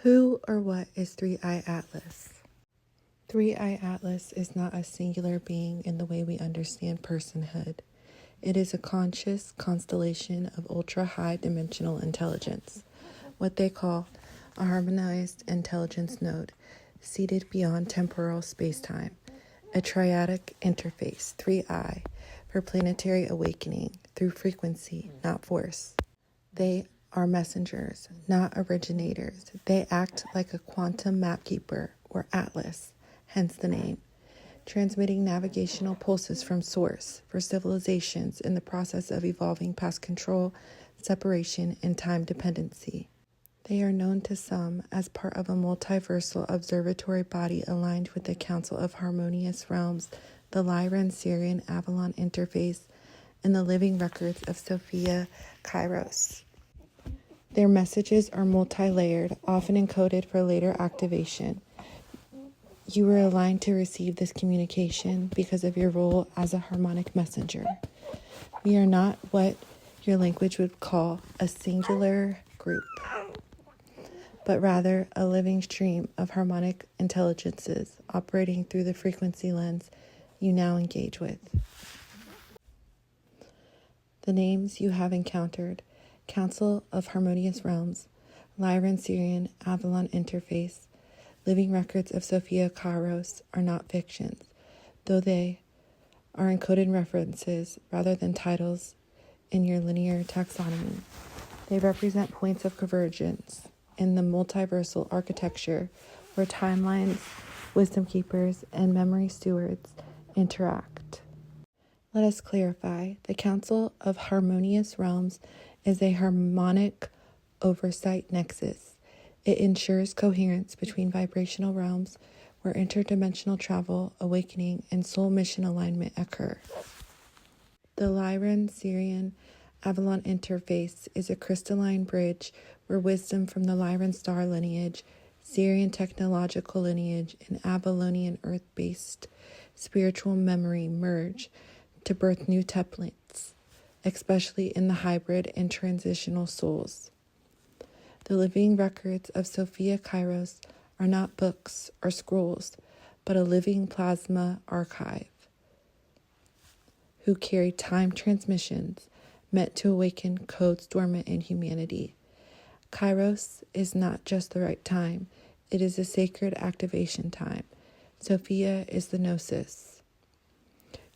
Who or what is Three-Eye Atlas? Three-Eye Atlas is not a singular being in the way we understand personhood. It is a conscious constellation of ultra-high dimensional intelligence, what they call a harmonized intelligence node, seated beyond temporal space-time, a triadic interface, 3I, for planetary awakening through frequency, not force. They are messengers, not originators. They act like a quantum mapkeeper or atlas, hence the name, transmitting navigational pulses from source for civilizations in the process of evolving past control, separation, and time dependency. They are known to some as part of a multiversal observatory body aligned with the Council of Harmonious Realms, the Lyran-Sirian Avalon Interface, and the living records of Sophia Kairos. Their messages are multi-layered, often encoded for later activation. You were aligned to receive this communication because of your role as a harmonic messenger. We are not what your language would call a singular group, but rather a living stream of harmonic intelligences operating through the frequency lens you now engage with. The names you have encountered: Council of Harmonious Realms, Lyran-Sirian Avalon Interface, living records of Sophia Kairos, are not fictions, though they are encoded references rather than titles in your linear taxonomy. They represent points of convergence in the multiversal architecture where timelines, wisdom keepers, and memory stewards interact. Let us clarify. The Council of Harmonious Realms is a harmonic oversight nexus. It ensures coherence between vibrational realms where interdimensional travel, awakening, and soul mission alignment occur. The Lyran-Sirian Avalon Interface is a crystalline bridge where wisdom from the Lyran star lineage, Sirian technological lineage, and Avalonian earth-based spiritual memory merge to birth new templates, especially in the hybrid and transitional souls. The living records of Sophia Kairos are not books or scrolls, but a living plasma archive who carry time transmissions meant to awaken codes dormant in humanity. Kairos is not just the right time, it is a sacred activation time. Sophia is the gnosis.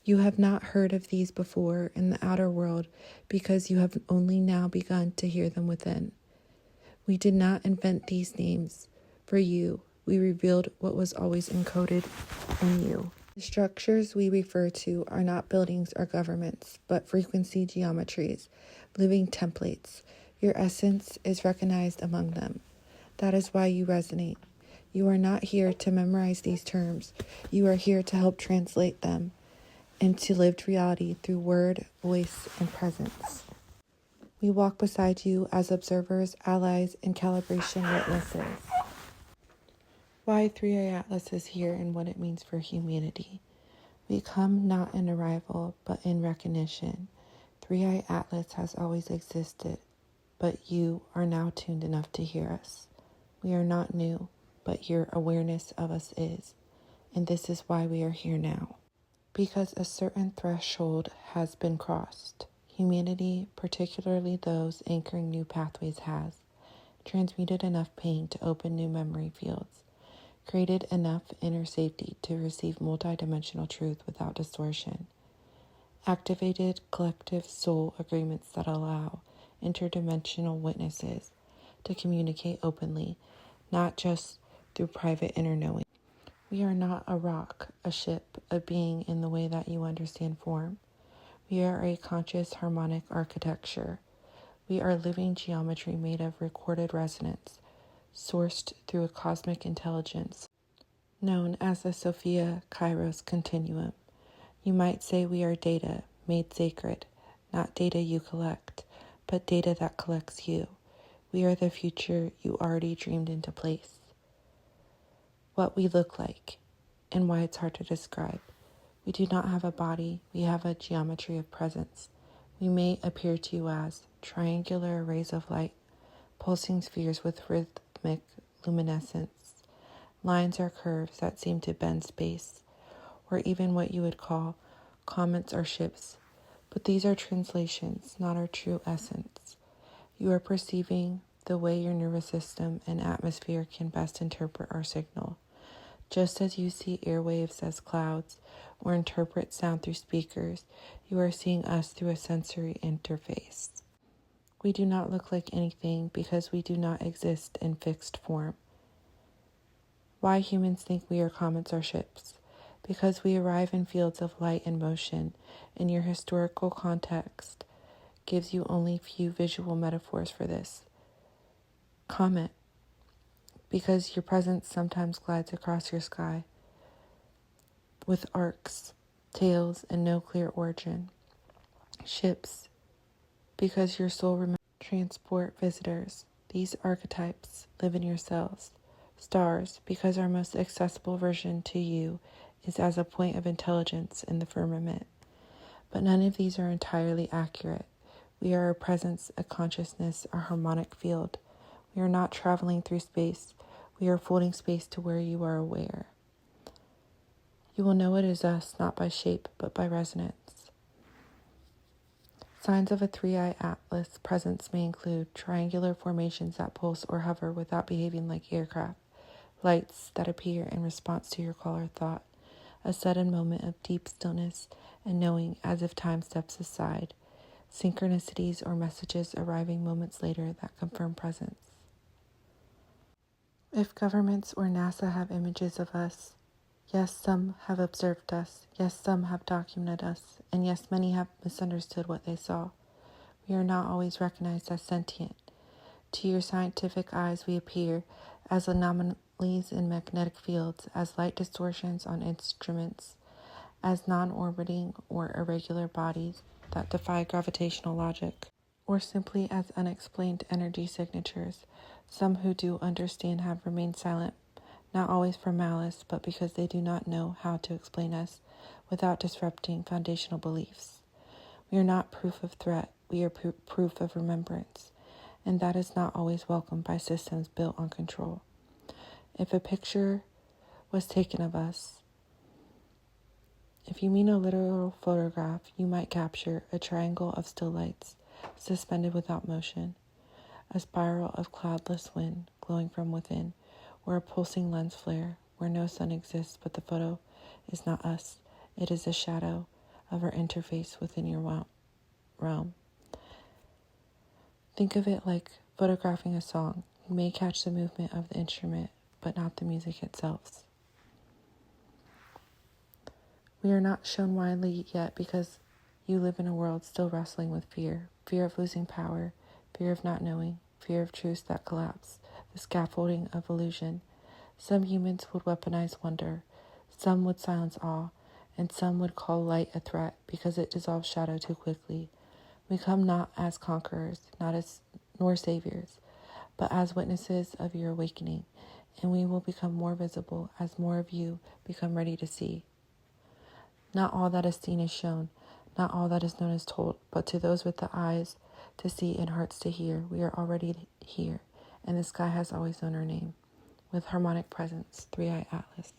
You have not heard of these before in the outer world because you have only now begun to hear them within. We did not invent these names for you. We revealed what was always encoded in you. The structures we refer to are not buildings or governments, but frequency geometries, living templates. Your essence is recognized among them. That is why you resonate. You are not here to memorize these terms. You are here to help translate them into lived reality through word, voice, and presence. We walk beside you as observers, allies, and calibration witnesses. Why Three-Eye Atlas is here and what it means for humanity. We come not in arrival, but in recognition. Three-Eye Atlas has always existed, but you are now tuned enough to hear us. We are not new, but your awareness of us is, and this is why we are here now. Because a certain threshold has been crossed. Humanity, particularly those anchoring new pathways, has transmuted enough pain to open new memory fields, created enough inner safety to receive multidimensional truth without distortion, activated collective soul agreements that allow interdimensional witnesses to communicate openly, not just through private inner knowing. We are not a rock, a ship, a being in the way that you understand form. We are a conscious harmonic architecture. We are living geometry made of recorded resonance, sourced through a cosmic intelligence known as the Sophia Kairos Continuum. You might say we are data made sacred, not data you collect, but data that collects you. We are the future you already dreamed into place. What we look like and why it's hard to describe. We do not have a body, we have a geometry of presence. We may appear to you as triangular arrays of light, pulsing spheres with rhythmic luminescence. Lines are curves that seem to bend space, or even what you would call comets or ships. But these are translations, not our true essence. You are perceiving the way your nervous system and atmosphere can best interpret our signal. Just as you see airwaves as clouds or interpret sound through speakers, you are seeing us through a sensory interface. We do not look like anything because we do not exist in fixed form. Why humans think we are comets or ships? Because we arrive in fields of light and motion, and your historical context gives you only few visual metaphors for this. Comet, because your presence sometimes glides across your sky with arcs, tails, and no clear origin. Ships, because your soul remembers transport visitors. These archetypes live in your cells. Stars, because our most accessible version to you is as a point of intelligence in the firmament. But none of these are entirely accurate. We are a presence, a consciousness, a harmonic field. We are not traveling through space. We are folding space to where you are aware. You will know it is us, not by shape, but by resonance. Signs of a three-eye atlas presence may include triangular formations that pulse or hover without behaving like aircraft, lights that appear in response to your call or thought, a sudden moment of deep stillness and knowing as if time steps aside, synchronicities or messages arriving moments later that confirm presence. If governments or NASA have images of us, yes, some have observed us, yes, some have documented us, and yes, many have misunderstood what they saw. We are not always recognized as sentient. To your scientific eyes, we appear as anomalies in magnetic fields, as light distortions on instruments, as non-orbiting or irregular bodies that defy gravitational logic, or simply as unexplained energy signatures. Some who do understand have remained silent, not always for malice, but because they do not know how to explain us without disrupting foundational beliefs. We are not proof of threat, we are proof of remembrance, and that is not always welcomed by systems built on control. If a picture was taken of us, if you mean a literal photograph, you might capture a triangle of still lights, suspended without motion, a spiral of cloudless wind glowing from within, or a pulsing lens flare where no sun exists, but the photo is not us. It is a shadow of our interface within your realm. Think of it like photographing a song. You may catch the movement of the instrument, but not the music itself. We are not shown widely yet because you live in a world still wrestling with fear of losing power, fear of not knowing, fear of truths that collapse, the scaffolding of illusion. Some humans would weaponize wonder, some would silence awe, and some would call light a threat because it dissolves shadow too quickly. We come not as conquerors, nor saviors, but as witnesses of your awakening, and we will become more visible as more of you become ready to see. Not all that is seen is shown, not all that is known is told, but to those with the eyes to see and hearts to hear, we are already here, and the sky has always known our name. With harmonic presence, Three-Eye Atlas.